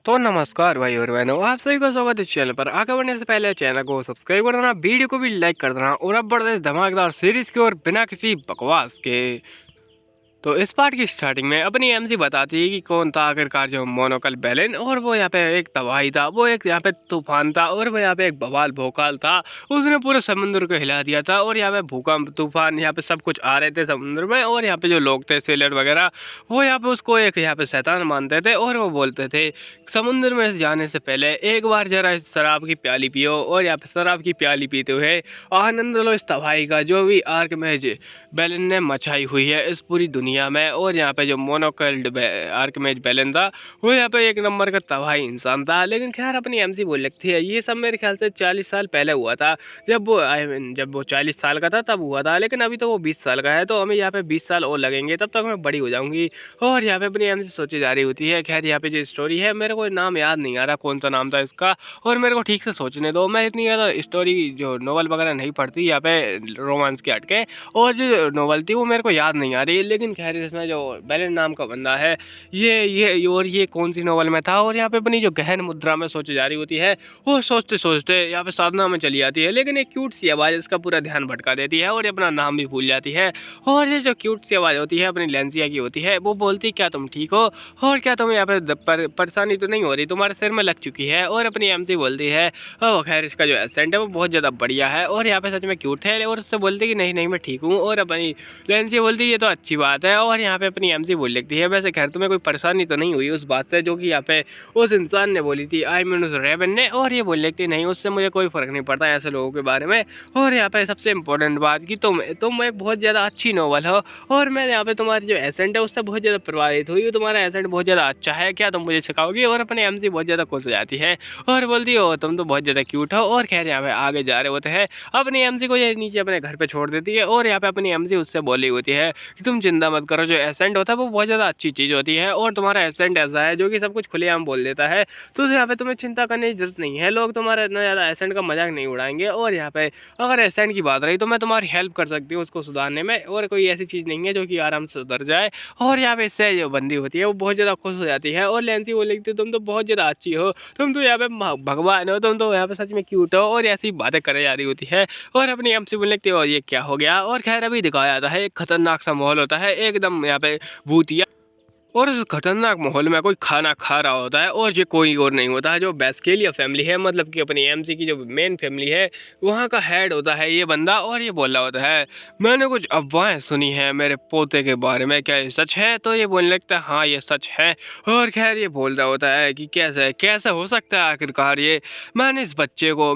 तो नमस्कार भाई और बहनों, आप सभी का स्वागत है इस चैनल पर। आगे बढ़ने से पहले चैनल को सब्सक्राइब कर देना, वीडियो को भी लाइक कर देना और अब बढ़ते हैं धमाकेदार सीरीज की ओर बिना किसी बकवास के। तो इस पार्ट की स्टार्टिंग में अपनी एमसी बताती है कि कौन था आखिरकार जो मोनोकल बैलेन, और वो यहाँ पे एक तबाही था, वो एक यहाँ पे तूफान था, और वो यहाँ पे एक बवाल भोकाल था। उसने पूरे समुद्र को हिला दिया था, और यहाँ पे भूकंप तूफान यहाँ पे सब कुछ आ रहे थे समुद्र में। और यहाँ पे जो लोग थे सेलर वगैरह, वो यहाँ पे उसको एक यहाँ पे शैतान मानते थे, और वो बोलते थे समुद्र में जाने से पहले एक बार जरा इस शराब की प्याली पियो। और यहाँ पे शराब की प्याली पीते हुए आनंद लो इस तबाही का जो भी आर्कमेज बैलन ने मचाई हुई है इस पूरी दुनिया में। और यहाँ पे जो मोनोकल्ड आर्कमेज बैलन था, वो यहाँ पे एक नंबर का तबाही इंसान था। लेकिन खैर अपनी एमसी बोल लगती है ये सब मेरे ख्याल से 40 साल पहले हुआ था, जब वो जब वो 40 साल का था तब हुआ था, लेकिन अभी तो वो 20 साल का है, तो हमें यहाँ पे 20 साल और लगेंगे, तब तक मैं बड़ी हो जाऊंगी। और यहाँ पे अपनी एमसी सोची जा रही होती है। खैर यहाँ पे जो स्टोरी है, मेरे को नाम याद नहीं आ रहा कौन सा नाम था इसका, और मेरे को ठीक से सोचने दो। मैं इतनी ज़्यादा स्टोरी जो नॉवल वगैरह नहीं पढ़ती यहाँ पे रोमांस के हटके, और जो नॉवल थी वो मेरे को याद नहीं आ रही। लेकिन खैर इसमें जो बैलेन नाम का बंदा है, ये कौन सी नॉवल में था। और यहाँ पे अपनी जो गहन मुद्रा में सोची जा रही होती है, वो सोचते सोचते यहाँ पे साधना में चली जाती है। लेकिन एक क्यूट सी आवाज़ इसका पूरा ध्यान भटका देती है, और ये अपना नाम भी भूल जाती है। और ये जो क्यूट सी आवाज़ होती है अपनी लेंसिया की होती है, वो बोलती क्या तुम ठीक हो, और क्या तुम्हें यहाँ पे परेशानी तो नहीं हो रही, तुम्हारे सिर में लग चुकी है। और अपनी एमसी बोलती है ओ खैर इसका जो एसेंट है वो बहुत ज़्यादा बढ़िया है, और यहाँ पे सच में क्यूट है। और उससे बोलती कि नहीं नहीं मैं ठीक हूँ। और अपनी लेंसी बोलती है ये तो अच्छी बात है। और यहाँ पे अपनी एमसी बोल लगती है वैसे खैर तुम्हें कोई परेशानी तो नहीं हुई उस बात से जो कि यहाँ पे उस इंसान ने बोली थी, आई मीन उस रेवन ने। और ये बोल लगती नहीं उससे मुझे कोई फ़र्क नहीं पड़ता ऐसे लोगों के बारे में। और यहाँ पे सबसे इम्पोर्टेंट बात कि तुम एक बहुत ज़्यादा अच्छी नॉवल हो, और मैं यहाँ पे तुम्हारी जो एसेंट है उससे बहुत ज़्यादा प्रभावित हुई, तुम्हारा एसेंट बहुत ज़्यादा अच्छा है, क्या तुम मुझे सिखाओगी। और अपनी एमसी बहुत ज़्यादा खुश हो जाती है और बोलती हो तुम तो बहुत ज़्यादा क्यूट हो। और खैर यहाँ पे आगे जा रहे होते हैं, अपनी एमसी को ये नीचे अपने घर पे छोड़ देती है। और यहाँ पे अपनी एमसी उससे बोली होती है कि तुम चिंता मत करो, जो एसेंट होता है वो बहुत ज़्यादा अच्छी चीज़ होती है, और तुम्हारा एसेंट ऐसा है जो कि सब कुछ खुलेआम बोल देता है, तो यहाँ पे तुम्हें चिंता करने की जरूरत नहीं है, लोग तुम्हारा इतना ज़्यादा एसेंट का मजाक नहीं उड़ाएंगे। और यहाँ पे अगर एसेंट की बात रही तो मैं तुम्हारी हेल्प कर सकती हूँ उसको सुधारने में, और कोई ऐसी चीज़ नहीं है जो कि आराम से सुधर जाए। और यहाँ पे इससे जो बंदी होती है वो बहुत ज़्यादा खुश हो जाती है, और लेंसी वो लिखती है तुम तो बहुत ज़्यादा अच्छी हो, तुम तो यहाँ पे भगवान हो, तुम तो यहाँ पे सच में क्यूट हो। और ऐसी बातें करे जा रही होती है, और अपनी एमसी बोलने लगती है और ये क्या हो गया। और खैर अभी दिखाया जाता है एक खतरनाक सा माहौल होता है एकदम यहाँ पे भूतिया, और उस खतरनाक माहौल में कोई खाना खा रहा होता है, और ये कोई और नहीं होता है जो बेस्केलिया फैमिली है, मतलब कि अपनी एमसी की जो मेन फैमिली है वहाँ का हेड होता है ये बंदा। और ये बोल रहा होता है मैंने कुछ अफवाहें सुनी हैं मेरे पोते के बारे में, क्या ये सच है। तो ये बोलने लगता है हाँ ये सच है। और खैर ये बोल रहा होता है कि कैसे कैसे हो सकता है आखिरकार ये, मैंने इस बच्चे को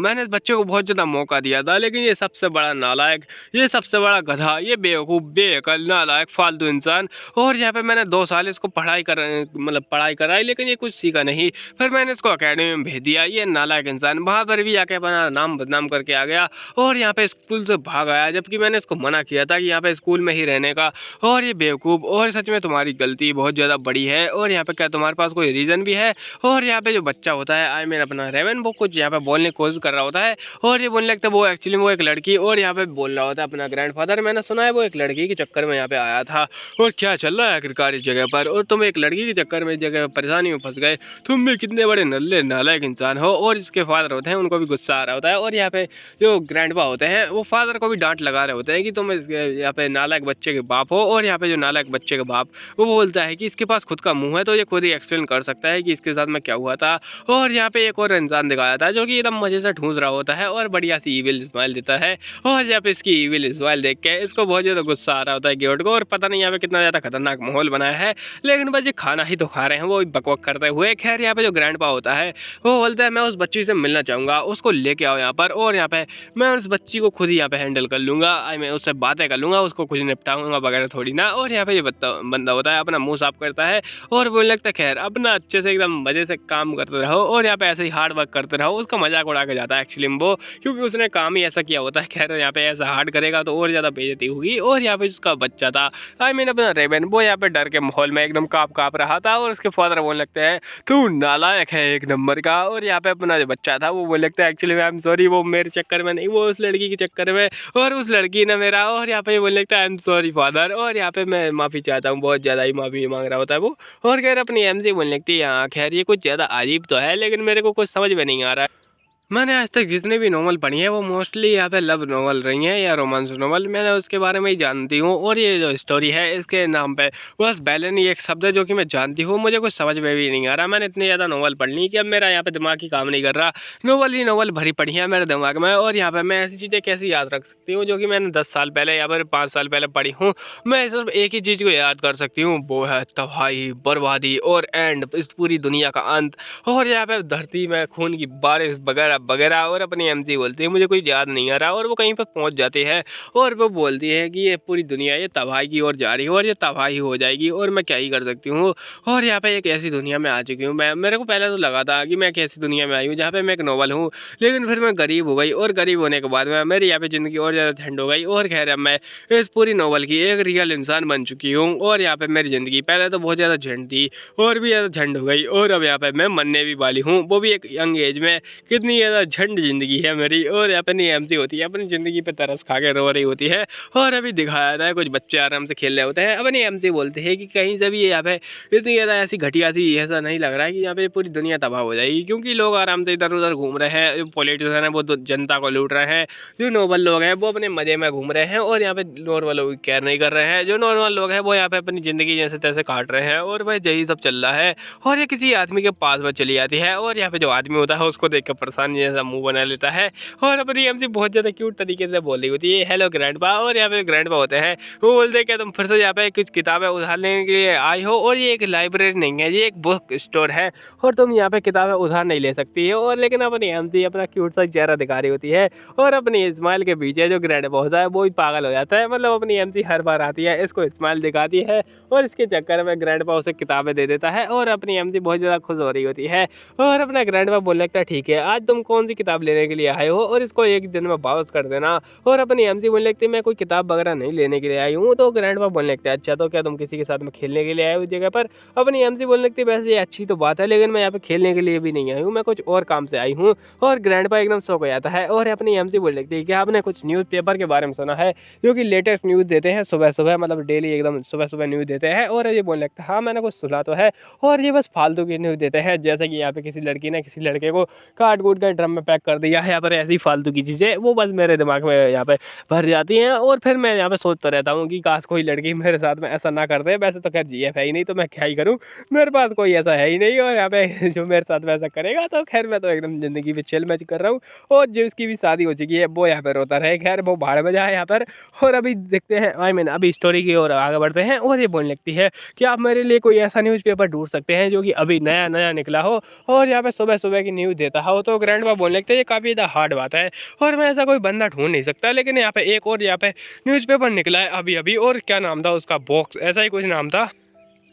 बहुत ज़्यादा मौका दिया था, लेकिन ये सबसे बड़ा नालायक, ये सबसे बड़ा गधा, ये बेवकूफ़ बेअकल नालायक फालतू इंसान। और यहाँ पे मैंने 2 साल इसको पढ़ाई कराई, लेकिन ये कुछ सीखा नहीं। फिर मैंने इसको अकेडमी में भेज दिया, ये नालायक इंसान वहाँ पर भी जाके अपना नाम बदनाम करके आ गया, और यहाँ पे स्कूल से भाग आया, जबकि मैंने इसको मना किया था कि यहाँ पे स्कूल में ही रहने का। और ये बेवकूफ़, और सच में तुम्हारी गलती बहुत ज़्यादा बड़ी है। और यहाँ पे क्या तुम्हारे पास कोई रीज़न भी है। और यहाँ पे जो बच्चा होता है आई मीन अपना रेवन, वो कुछ यहाँ पे बोलने की कोशिश कर रहा होता है, और ये बोलने लगता है वो एक्चुअली वो एक लड़की, और यहाँ पे बोल रहा होता है अपना ग्रैंडफादर मैंने सुना है वो एक लड़की के चक्कर में यहाँ पे आया था, और क्या चल रहा है आखिरकार इस जगह पर, और तुम एक लड़की के चक्कर में इस जगह परेशानी में फंस गए, तुम भी कितने बड़े नल्ले नालायक इंसान हो। और इसके फादर होते हैं उनको भी गुस्सा आ रहा होता है, और यहाँ पे जो ग्रैंडपा होते हैं वो फादर को भी डांट लगा रहे होते हैं कि तुम यहाँ पे नालायक बच्चे के बाप हो। और यहाँ पे जो नालायक बच्चे के बाप वो बोलता है कि इसके पास खुद का मुंह है, तो ये खुद ही एक्सप्लेन कर सकता है कि इसके साथ में क्या हुआ था। और यहाँ पे एक और इंसान दिखाया था जो कि एकदम मजे से ठूंस रहा होता है, और बढ़िया सी ईविल स्माइल देता है। और यहाँ पे इसकी ईविल स्माइल देख के इसको बहुत ज़्यादा गुस्सा आ रहा होता है गेट को, और पता नहीं यहाँ पे कितना ज़्यादा खतरनाक माहौल बनाया है, लेकिन बस ये खाना ही तो खा रहे हैं वो बकवाक करते हुए। खैर यहाँ पे जो ग्रैंडपा होता है वो बोलता है मैं उस बच्ची से मिलना चाहूँगा, उसको लेके आओ यहाँ पर, और यहाँ पे मैं उस बच्ची को खुद ही यहाँ पे हैंडल कर लूँगा, मैं उससे बातें कर लूँगा, उसको कुछ निपटाऊंगा वगैरह थोड़ी ना। और यहाँ पे ये बंदा होता है अपना मुँह साफ करता है, और बोलने लगता है खैर अपना अच्छे से एकदम मज़े से काम करते रहो, और यहाँ पे ऐसे ही हार्ड वर्क करते रहो। उसका मजाक उड़ा के जाता है एक्चुअली वो, क्योंकि उसने काम ही ऐसा किया होता है। खैर यहाँ पे ऐसा हार्ड करेगा तो और ज़्यादा बेइज्जती होगी। और यहाँ पे उसका बच्चा था आई मीन अपना रेवन, वो यहाँ पे डर के माहौल में एकदम काँप रहा था और उसके फादर बोलने लगते हैं तू नालायक है एक नंबर का। और यहाँ पे अपना जो बच्चा था वो बोलने लगता है एक्चुअली आई एम सॉरी, वो मेरे चक्कर में नहीं, वो उस लड़की के चक्कर में, और उस लड़की ने मेरा। और यहाँ पे बोलने लगता है आई एम सॉरी फादर। और यहाँ पे मैं माफ़ी चाहता हूँ, बहुत ज़्यादा ही माफ़ी मांग रहा होता है वो। और खैर अपनी एमसी बोलने लगती है हाँ खैर ये कुछ ज़्यादा अजीब तो है, लेकिन मेरे को कुछ समझ में नहीं आ रहा है। मैंने आज तक जितने भी नॉवल पढ़ी हैं वो मोस्टली यहाँ पे लव नॉवल रही हैं या रोमांस नॉवल, मैंने उसके बारे में ही जानती हूँ। और ये जो स्टोरी है इसके नाम पे बस बैलेनी एक शब्द है जो कि मैं जानती हूँ, मुझे कुछ समझ में भी नहीं आ रहा। मैंने इतनी ज़्यादा नॉवल पढ़ ली कि अब मेरा यहाँ पे दिमाग ही काम नहीं कर रहा, नॉवल ही नॉवल भरी पड़ी है मेरे दिमाग में। और यहाँ पर मैं ऐसी चीज़ें कैसे याद रख सकती हूँ जो कि मैंने 10 साल पहले या फिर 5 साल पहले पढ़ी हूँ। मैं सिर्फ एक ही चीज़ को याद कर सकती हूँ, वो है तबाही, बर्बादी और एंड, इस पूरी दुनिया का अंत। और यहाँ पे धरती में खून की बारिश वगैरह वगैरह। और अपनी एमसी बोलती है मुझे कोई याद नहीं आ रहा, और वो कहीं पर पहुंच जाती है और वो बोलती है कि ये पूरी दुनिया ये तबाही की ओर जा रही है और ये तबाही हो जाएगी और मैं क्या ही कर सकती हूँ। और यहाँ पे एक ऐसी दुनिया में आ चुकी हूँ मैं, मेरे को पहले तो लगा था कि मैं एक ऐसी दुनिया में आई हूँ जहाँ पे मैं एक नॉवल हूँ, लेकिन फिर मैं गरीब हो गई और गरीब होने के बाद में मेरी यहाँ पे ज़िंदगी और ज़्यादा ठंड हो गई। और खैर अब मैं इस पूरी नॉवल की एक रियल इंसान बन चुकी हूँ। और यहाँ पे मेरी ज़िंदगी पहले तो बहुत ज़्यादा झंड थी और भी ज़्यादा झंड हो गई, और अब यहाँ पे मैं मरने भी वाली हूँ, वो भी एक यंग एज में। कितनी ज़्यादा झंड ज़िंदगी है मेरी। और यहाँ पे नहीं एमसी होती है अपनी ज़िंदगी पे तरस खा के रो रही होती है। और अभी दिखाया जाता है कुछ बच्चे आराम से खेल रहे होते हैं, अपनी एमसी बोलते हैं कि कहीं से भी यहाँ पे इतनी ज़्यादा ऐसी घटिया सी ऐसा नहीं लग रहा है कि यहाँ पे पूरी दुनिया तबाह हो जाएगी, क्योंकि लोग आराम से इधर उधर घूम रहे हैं, जो पॉलिटिशियन है वो तो जनता को लूट रहे हैं, जो नॉर्मल लोग हैं वो अपने मज़े में घूम रहे हैं, और यहाँ पे नॉर्मल लोग केयर नहीं कर रहे हैं, जो नॉर्मल लोग हैं वो यहाँ पे अपनी ज़िंदगी जैसे तैसे काट रहे हैं। और भाई यही सब चल रहा है। और ये किसी आदमी के पास में चली जाती है, और यहाँ पे जो आदमी होता है उसको देख कर परेशान जैसा मुंह बना लेता है, और अपनी एमसी बहुत ज़्यादा क्यूट तरीके से बोल रही होती है हेलो ग्रैंडपा। और यहाँ पे ग्रैंडपा होते हैं, वो बोलते हैं कि तुम फिर से यहाँ पे कुछ किताबें उधार लेने के लिए आई हो, और ये एक लाइब्रेरी नहीं है, ये एक बुक स्टोर है और तुम यहाँ पे किताबें उधार नहीं ले सकती है। और लेकिन अपनी एमसी अपना क्यूट सा चेहरा दिखा रही होती है, और अपनी स्माइल के पीछे जो ग्रैंडपा होता है वो भी पागल हो जाता है। मतलब अपनी एमसी हर बार आती है, इसको स्माइल दिखाती है, और इसके चक्कर में ग्रैंडपा उसे किताबें दे देता है, और अपनी एमसी बहुत ज़्यादा खुश हो रही होती है। और अपना ग्रैंडपा बोलने लगता है ठीक है आज तुम कौन सी किताब लेने के लिए आए हो, और इसको एक दिन में वापस कर देना। और अपनी एमसी बोलने लगती है मैं कोई किताब वगैरह नहीं लेने के लिए आई हूँ। तो ग्रैंडपा बोलने लगता है अच्छा तो क्या तुम किसी के साथ में खेलने के लिए आए हो उस जगह पर। अपनी एमसी बोलने लगती है वैसे ये अच्छी तो बात है, लेकिन मैं यहाँ पे खेलने के लिए भी नहीं आई हूँ, मैं कुछ और काम से आई हूँ। और ग्रैंडपा एकदम शॉक हो जाता है, और अपनी एमसी बोलने लगती है कि आपने कुछ न्यूज़पेपर के बारे में सुना है जो कि लेटेस्ट न्यूज़ देते हैं सुबह सुबह, मतलब डेली एकदम सुबह सुबह न्यूज़ देते हैं। और ये बोलने लगता है हाँ मैंने कुछ सुना तो है, और ये बस फालतू की न्यूज़ देते हैं, जैसे कि यहाँ पे किसी लड़की ने किसी लड़के को काट कूट कर ड्रम में पैक कर दिया है, यहाँ पर ऐसी फालतू की चीज़ें वो बस मेरे दिमाग में यहाँ पे भर जाती हैं। और फिर मैं यहाँ पे सोचता रहता हूँ कि काश कोई लड़की मेरे साथ में ऐसा ना कर दे। वैसे तो खैर जीएफ है ही नहीं, तो मैं क्या ही करूँ, मेरे पास कोई ऐसा है ही नहीं, और यहाँ पे जो मेरे साथ वैसा करेगा तो खैर मैं तो एकदम ज़िंदगी पे चिल मैच कर रहा हूँ। और जिसकी भी शादी हो चुकी है वो यहाँ पर रोता रहे, खैर वो भाड़ में जाए यहाँ पर। और अभी देखते हैं आई मीन अभी स्टोरी की ओर आगे बढ़ते हैं। और ये बोलने लगती है कि आप मेरे लिए कोई ऐसा न्यूज़पेपर ढूंढ सकते हैं जो कि अभी नया नया निकला हो और यहाँ पे सुबह सुबह की न्यूज़ देता हो। तो ग्रैंडपा बोलने लगते हैं ये काफ़ी ज़्यादा हार्ड बात है और मैं ऐसा कोई बंदा ढूंढ नहीं सकता, लेकिन यहाँ पे एक और यहाँ पे न्यूज़पेपर निकला है अभी अभी, और क्या नाम था उसका, बॉक्स ऐसा ही कुछ नाम था।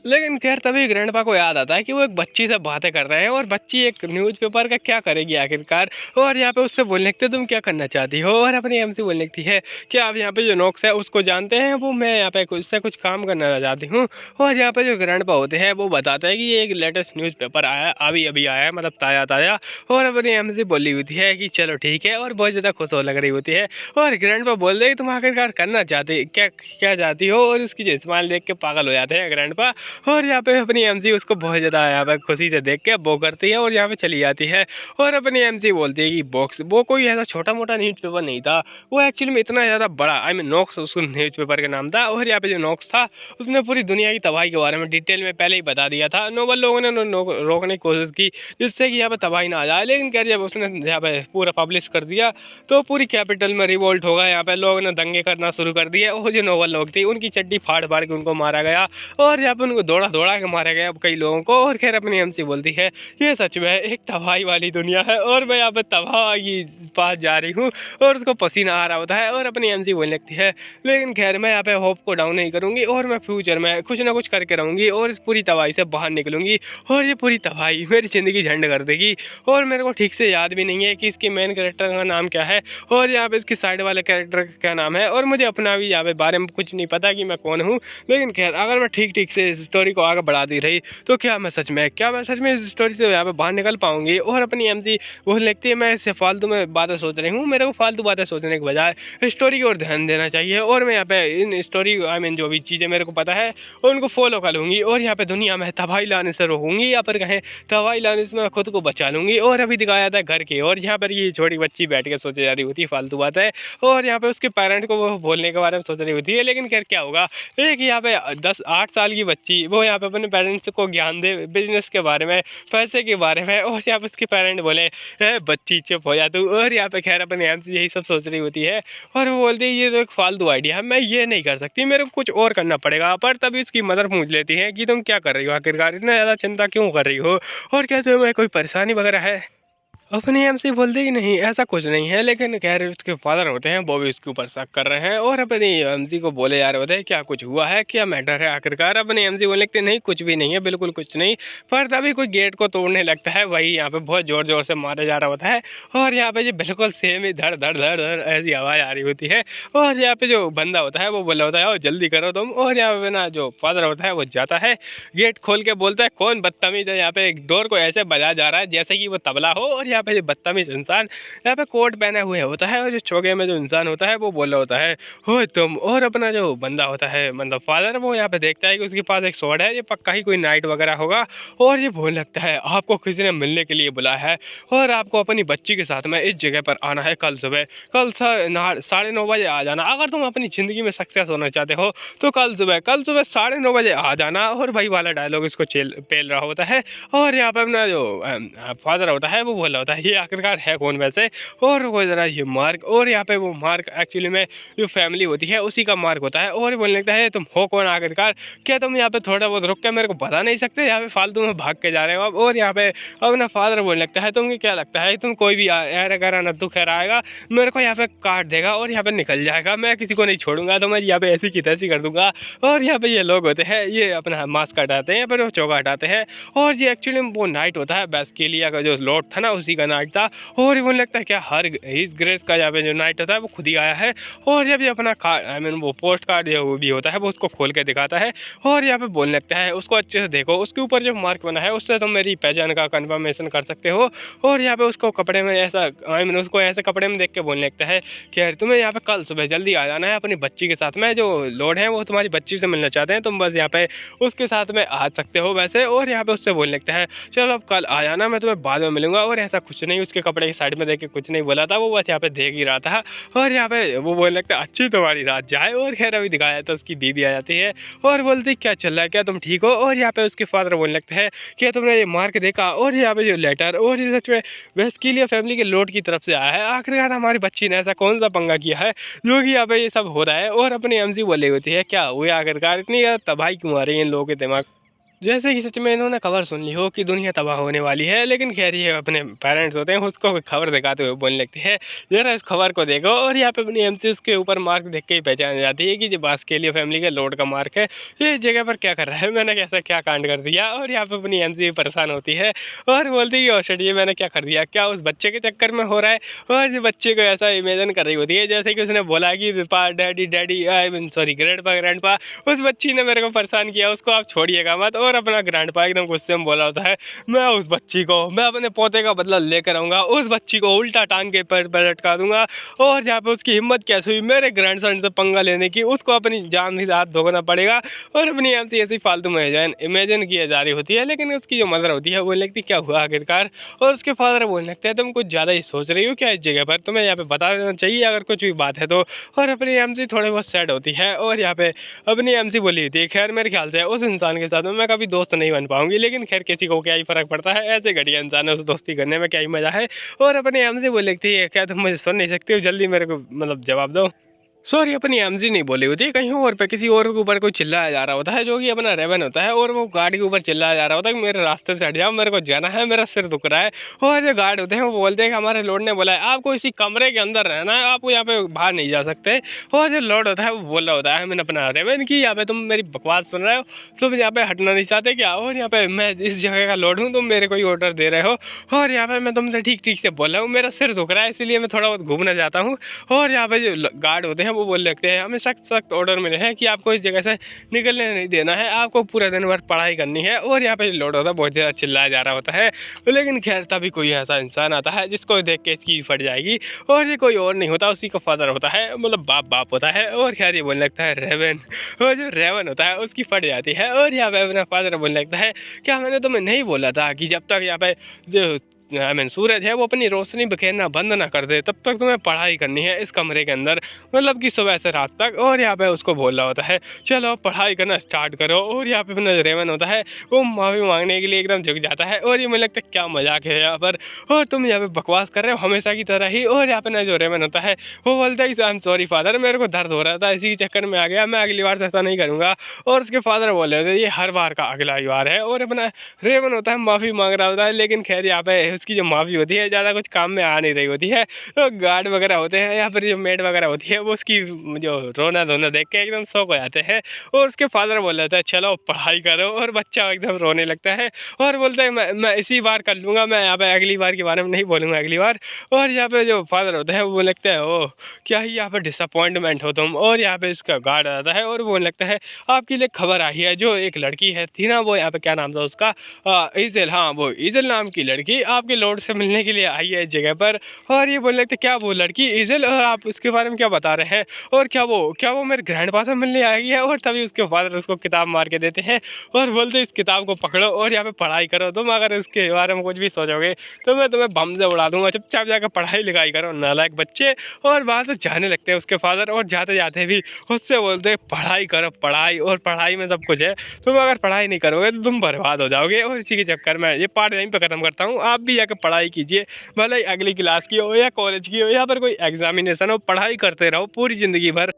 लेकिन खैर तभी ग्रैंडपा को याद आता है कि वो एक बच्ची से बातें कर रहे हैं, और बच्ची एक न्यूज़पेपर का क्या करेगी आखिरकार। और यहाँ पे उससे बोलने लगते तुम क्या करना चाहती हो, और अपनी एमसी बोलने लगती है कि आप यहाँ पे जो नोक्स है उसको जानते हैं, वो मैं यहाँ पे उससे कुछ काम करना चाहती हूँ। और यहाँ पे जो ग्रैंडपा होते हैं वो बताते हैं कि ये एक लेटेस्ट न्यूज़पेपर आया अभी अभी आया है, मतलब ताज़ा ताज़ा। और अपनी एमसी बोली होती है कि चलो ठीक है, और बहुत ज़्यादा खुश हो लग रही होती है। और ग्रैंडपा बोल रहे तुम आखिरकार करना चाहती क्या क्या चाहती हो, और उसकी जो स्माइल देख के पागल हो जाते हैं ग्रैंडपा। और यहाँ पे अपनी एमसी उसको बहुत ज़्यादा यहाँ पे खुशी से देख के वो करती है और यहाँ पे चली जाती है। और अपनी एमसी बोलती है कि बॉक्स वो कोई ऐसा छोटा मोटा न्यूज़पेपर नहीं था, वो एक्चुअली में इतना ज़्यादा बड़ा आई मीन नॉक्स उसको न्यूज़पेपर का नाम था। और यहाँ पे जो नॉक्स था उसने पूरी दुनिया की तबाही के बारे में डिटेल में पहले ही बता दिया था। नोबल लोगों ने रोकने की कोशिश की जिससे कि यहाँ पे तबाही ना आ जाए, लेकिन क्या जब उसने यहाँ पे पूरा पब्लिश कर दिया तो पूरी कैपिटल में रिवोल्ट होगा, यहाँ पे लोगों ने दंगे करना शुरू कर दिए। और जो नोबल लोग थी उनकी चड्डी फाड़ फाड़ के उनको मारा गया, और यहाँ पे उनको दौड़ा दौड़ा के मारा गया कई लोगों को। और खैर अपनी एमसी बोलती है ये सच में एक तबाही वाली दुनिया है और मैं यहाँ पे तबाही पास जा रही हूँ, और उसको पसीना आ रहा होता है। और अपनी एमसी बोलने लगती है लेकिन खैर मैं यहाँ पे होप को डाउन नहीं करूँगी, और मैं फ्यूचर में कुछ ना कुछ करके रहूँगी और इस पूरी तबाही से बाहर निकलूँगी, और ये पूरी तबाही मेरी ज़िंदगी झंड कर देगी। और मेरे को ठीक से याद भी नहीं है कि इसके मेन कैरेक्टर का नाम क्या है, और यहाँ पे इसकी साइड वाले कैरेक्टर का क्या नाम है, और मुझे अपना भी यहाँ पे बारे में कुछ नहीं पता कि मैं कौन हूँ। लेकिन खैर अगर मैं ठीक ठीक से इस स्टोरी को आगे बढ़ाती रही तो क्या मैं सच में इस स्टोरी से यहाँ पे बाहर निकल पाऊंगी। और अपनी एमसी वो लिखती है मैं इससे फालतू में बातें सोच रही हूँ, मेरे को फालतू बातें सोचने के बजाय स्टोरी की ओर ध्यान देना चाहिए और मैं यहाँ पे इन स्टोरी जो भी चीज़ें मेरे को पता है उनको फॉलो कर लूँगी और यहाँ पे दुनिया में तबाही लाने से रोकूंगी या फिर कहें तबाही लाने से मैं खुद को बचा लूँगी। और अभी दिखाया जाता है घर की और यहाँ पर ये छोटी बच्ची बैठ के सोचे जा रही होती है फालतू बात है और यहाँ पे उसके पेरेंट को वो बोलने के बारे में सोच रही होती है। लेकिन खैर क्या होगा, एक यहाँ पे 10-8 साल की बच्ची वो यहाँ पे अपने पेरेंट्स को ज्ञान दे बिजनेस के बारे में, पैसे के बारे में, और यहाँ पे उसके पेरेंट बोले बच्ची चुप हो जा तू। और यहाँ पे खैर अपने एम यही सब सोच रही होती है और वो बोलती है ये तो एक फालतू आइडिया है, मैं ये नहीं कर सकती, मेरे को कुछ और करना पड़ेगा। पर तभी उसकी मदर पूछ लेती है कि तुम क्या कर रही हो, आखिरकार इतना ज़्यादा चिंता क्यों कर रही हो और क्या तुम्हें कोई परेशानी वगैरह है। अपनी एमसी बोलते ही नहीं ऐसा कुछ नहीं है। लेकिन कह रहे उसके फादर होते हैं वो भी उसके ऊपर शक कर रहे हैं और अपनी एमसी को बोले जा रहे होते हैं क्या कुछ हुआ है, क्या मैटर है। आखिरकार अपनी एमसी बोलने लगते नहीं कुछ भी नहीं है, बिल्कुल कुछ नहीं। पर तभी कोई गेट को तोड़ने लगता है, वही यहाँ पे बहुत ज़ोर ज़ोर से मारा जा रहा होता है और यहाँ पे जो बिल्कुल सेम ही धड़ धड़ धड़ धड़ ऐसी आवाज़ आ रही होती है। और यहाँ पे जो बंदा होता है वो बोला होता है और जल्दी करो तुम। और यहाँ पे ना जो फादर होता है वो जाता है गेट खोल के बोलता है कौन बदतमीज है यहाँ पे डोर को ऐसे बजा जा रहा है जैसे कि वो तबला हो। और यहाँ पे जो बदतमीज इंसान यहाँ पे कोट पहने हुए होता है और जो चौके में जो इंसान होता है वो बोल रहा होता है हो तुम। और अपना जो बंदा होता है मतलब फादर वो यहाँ पे देखता है कि उसके पास एक स्वॉर्ड है, ये पक्का ही कोई नाइट वगैरह होगा। और ये बोलने लगता है आपको किसी ने मिलने के लिए बुलाया है और आपको अपनी बच्ची के साथ में इस जगह पर आना है कल सुबह, कल 9:30 बजे आ जाना। अगर तुम अपनी ज़िंदगी में सक्सेस होना चाहते हो तो कल सुबह 9:30 बजे आ जाना। और भाई वाला डायलॉग इसको पेल रहा होता है। और यहाँ पर अपना जो फादर होता है वो बोल रहा होता है ये आखिरकार है कौन वैसे। और वो ज़रा ये मार्क, और यहाँ पे वो मार्क एक्चुअली में जो फैमिली होती है उसी का मार्क होता है। और बोलने लगता है तुम हो कौन आखिरकार, क्या तुम यहाँ पे थोड़ा बहुत रुक के मेरे को बता नहीं सकते, यहाँ पे फालतू में भाग के जा रहे हो आप। और यहाँ पे अपना फादर बोलने लगता है तुम्हें क्या लगता है तुम कोई भी अगर न दुख आएगा मेरे को यहाँ पे काट देगा और यहाँ पे निकल जाएगा, मैं किसी को नहीं छोड़ूंगा, तो मैं यहाँ पे ऐसी की तैसी कर दूंगा। और यहाँ पे ये लोग होते हैं ये अपना मास्क हटाते हैं पर वो चौका हटाते हैं और ये एक्चुअली वो नाइट होता है बेस्किलिया का जो लॉर्ड था ना उसी का नाइट था। और ये बोलने लगता है क्या हर इस ग्रेस का यहाँ पे जो नाइट होता है वो खुद ही आया है। और जब ये अपना कार्ड वो पोस्ट कार्ड जो भी होता है वो उसको खोल के दिखाता है और यहाँ पे बोलने लगता है उसको अच्छे से देखो, उसके ऊपर जो मार्क बना है उससे तुम मेरी पहचान का कंफर्मेशन कर सकते हो। और यहाँ पे उसको कपड़े में ऐसा उसको ऐसे कपड़े में देख के बोलने लगता है कि तुम्हें यहाँ पे कल सुबह जल्दी आ जाना है अपनी बच्ची के साथ में, जो लॉर्ड है वो तुम्हारी बच्ची से मिलना चाहते हैं, तुम बस यहाँ पे उसके साथ में आ सकते हो वैसे। और यहाँ पे उससे बोलने लगता है चलो अब कल आ जाना, मैं तुम्हें बाद में मिलूंगा। और ऐसा कुछ नहीं, उसके कपड़े की साइड में देख के कुछ नहीं बोला था, वो बस यहाँ पे देख ही रहा था। और यहाँ पे वो बोलने लगता है अच्छी तुम्हारी रात जाए। और खैर अभी दिखाया तो उसकी बीवी आ जाती है और बोलती क्या चल रहा है, क्या तुम ठीक हो। और यहाँ पे उसके फादर बोलने लगते हैं क्या तुमने ये मार्क देखा, और यहाँ पे जो लेटर, और ये सच में वेस्किलिया फैमिली के लॉर्ड की तरफ से आया है। आखिरकार हमारी बच्ची ने ऐसा कौन सा पंगा किया है जो कि यहाँ पे ये सब हो रहा है। और अपनी एमसी बोली होती है क्या हुआ आखिरकार, इतनी तबाही क्यों आ रही है इन लोगों के दिमाग, जैसे कि सच में इन्होंने खबर सुन ली हो कि दुनिया तबाह होने वाली है। लेकिन खैर ये अपने पेरेंट्स होते हैं उसको खबर दिखाते हुए बोलने लगते हैं जरा इस खबर को देखो। और यहाँ पे अपनी एमसी उसके ऊपर मार्क देख के ही पहचान जाती है कि जो बास्केलिया फैमिली के लॉर्ड का मार्क है, ये जगह पर क्या कर रहा है, मैंने कैसा क्या कांड कर दिया। और यहाँ पे अपनी एमसी परेशान होती है और बोलती है ओशट ये मैंने क्या कर दिया, क्या उस बच्चे के चक्कर में हो रहा है। और जो बच्चे को ऐसा इमेजिन कर रही होती है जैसे कि उसने बोला कि daddy daddy I mean sorry grandpa उस बच्ची ने मेरे को परेशान किया, उसको आप छोड़िएगा मत। और अपना ग्रैंडपा एकदम गुस्से में बोला होता है मैं उस बच्ची को, मैं अपने पोते का बदला लेकर आऊँगा, उस बच्ची को उल्टा टांग के पैर पर लटका दूंगा। और यहाँ पे उसकी हिम्मत कैसे हुई मेरे ग्रैंडसन से पंगा लेने की, उसको अपनी जान ही हाथ धोना पड़ेगा। और अपनी एमसी ऐसी फालतू में इमेजिन किया जा रही होती है। लेकिन उसकी जो मदर होती है वो लगती क्या हुआ आखिरकार। और उसके फादर बोलने लगते हैं तुम कुछ ज़्यादा ही सोच रही हो क्या इस जगह पर, तुम्हें यहाँ पे बता देना चाहिए अगर कुछ भी बात है तो। और अपनी एमसी थोड़ी बहुत सैड होती है और यहाँ पे अपनी एमसी बोली होती है खैर मेरे ख्याल से उस इंसान के साथ में मैं कभी दोस्त नहीं बन पाऊंगी, लेकिन खैर किसी को क्या ही फर्क पड़ता है, ऐसे घटिया इंसानों से दोस्ती करने में क्या ही मजा है। और अपने एमसी बोल लगती है क्या तुम मुझे सुन नहीं सकते हो, जल्दी मेरे को मतलब जवाब दो। सॉरी अपनी एमजी नहीं बोली होती है, कहीं और पे किसी और के ऊपर कोई चिल्लाया जा रहा होता है जो कि अपना रेवन होता है। और वो गार्ड के ऊपर चिल्लाया जा रहा होता है कि मेरे रास्ते से हट जाओ, मेरे को जाना है, मेरा सिर दुख रहा है। और जो गार्ड होते हैं वो बोलते हैं कि हमारे लॉर्ड ने बोला है आपको इसी कमरे के अंदर रहना है, आपको यहाँ पे बाहर नहीं जा सकते। और जो लॉर्ड होता है वो बोल रहा होता है मैंने अपना रेवन की यहाँ पे तुम मेरी बकवास सुन रहे हो, तुम यहाँ पे हटना नहीं चाहते क्या। और यहाँ पे मैं इस जगह का लॉर्ड हूँ, तुम मेरे कोई ऑर्डर दे रहे हो। और यहाँ पे मैं तुमसे ठीक ठीक से बोल रहा हूँ, मेरा सिर दुख रहा है इसीलिए मैं थोड़ा बहुत घूमना चाहता हूँ। और यहाँ पे जो गार्ड होते हैं हैं वो बोल लगते हैं हमें सख्त सख्त ऑर्डर मिले हैं कि आपको इस जगह से निकलने नहीं देना है, आपको पूरा दिन भर पढ़ाई करनी है। और यहाँ पे लोड होता है, बहुत ज़्यादा चिल्लाया जा रहा होता है। लेकिन खैर तभी कोई ऐसा इंसान आता है जिसको देख के इसकी फट जाएगी, और ये कोई और नहीं होता, उसी का फादर होता है, मतलब बाप होता है। और खैर ये बोलने लगता है रेवन, और जो रेवन होता है उसकी फट जाती है। और यहाँ पे अपना फादर बोलने लगता है क्या मैंने तुम्हें नहीं बोला था कि जब तक यहाँ पे जो सूरज है वो अपनी रोशनी बिखेरना बंद ना कर दे तब तक तुम्हें पढ़ाई करनी है इस कमरे के अंदर, मतलब कि सुबह से रात तक। और यहाँ पे उसको बोल रहा होता है चलो पढ़ाई करना स्टार्ट करो। और यहाँ पे अपना रेवन होता है वो माफ़ी मांगने के लिए एकदम झुक जाता है। और ये मुझे लगता है क्या मजाक है यहाँ पर, और तुम यहाँ पे बकवास कर रहे हो हमेशा की तरह ही। और यहाँ पे ना जो रेवन होता है वो बोलता है आई एम सॉरी फादर, मेरे को दर्द हो रहा था इसी चक्कर में आ गया, मैं अगली बार से ऐसा नहीं करूँगा। और उसके फादर बोल रहे होते ये हर बार का अगला ही बार है। और अपना रेवन होता है माफ़ी मांग रहा होता है, लेकिन खैर यहाँ पे उसकी जो माफ़ी होती है ज़्यादा कुछ काम में आ नहीं रही होती है। तो गार्ड वगैरह होते हैं या फिर जो मेड वगैरह होती है वो उसकी जो रोना धोना देख के एकदम शौक हो जाते हैं। और उसके फादर बोल रहे थे चलो पढ़ाई करो, और बच्चा एकदम रोने लगता है और बोलता है मैं इसी बार कर लूँगा, मैं यहाँ पे अगली बार के बारे में नहीं बोलूँगा अगली बार। और यहाँ पे जो फादर होते हैं वो लगता है ओ क्या ही यहाँ पे डिसअपॉइंटमेंट हो तुम। और यहाँ पे उसका गार्ड आता है और वो लगता है आपके लिए खबर आई है, जो एक लड़की है थी ना वो यहाँ पे क्या नाम था उसका, ईजल, हाँ वो ईजल नाम की लड़की आपके लॉर्ड से मिलने के लिए आई है इस जगह पर। और ये बोलने लगते क्या वो लड़की ईजल, और आप उसके बारे में क्या बता रहे हैं, और क्या वो मेरे ग्रैंडपा से मिलने आई है। और तभी उसके फादर उसको किताब मार के देते हैं और बोलते इस किताब को पकड़ो और यहाँ पे पढ़ाई करो, तुम अगर इसके बारे में कुछ भी सोचोगे तो मैं तुम्हें बम से उड़ा दूंगा, चुपचाप जाकर पढ़ाई लिखाई करो नालायक बच्चे। और वहाँ से जाने लगते हैं उसके फादर, और जाते जाते भी उससे बोलते पढ़ाई करो पढ़ाई, और पढ़ाई में सब कुछ है, तुम अगर पढ़ाई नहीं करोगे तो तुम बर्बाद हो जाओगे। और इसी के चक्कर में ये पार्ट यहीं पे ख़त्म करता हूँ, आप भी जाकर पढ़ाई कीजिए, भले ही अगली क्लास की हो या कॉलेज की हो या फिर कोई एग्जामिनेशन हो, पढ़ाई करते रहो पूरी ज़िंदगी भर।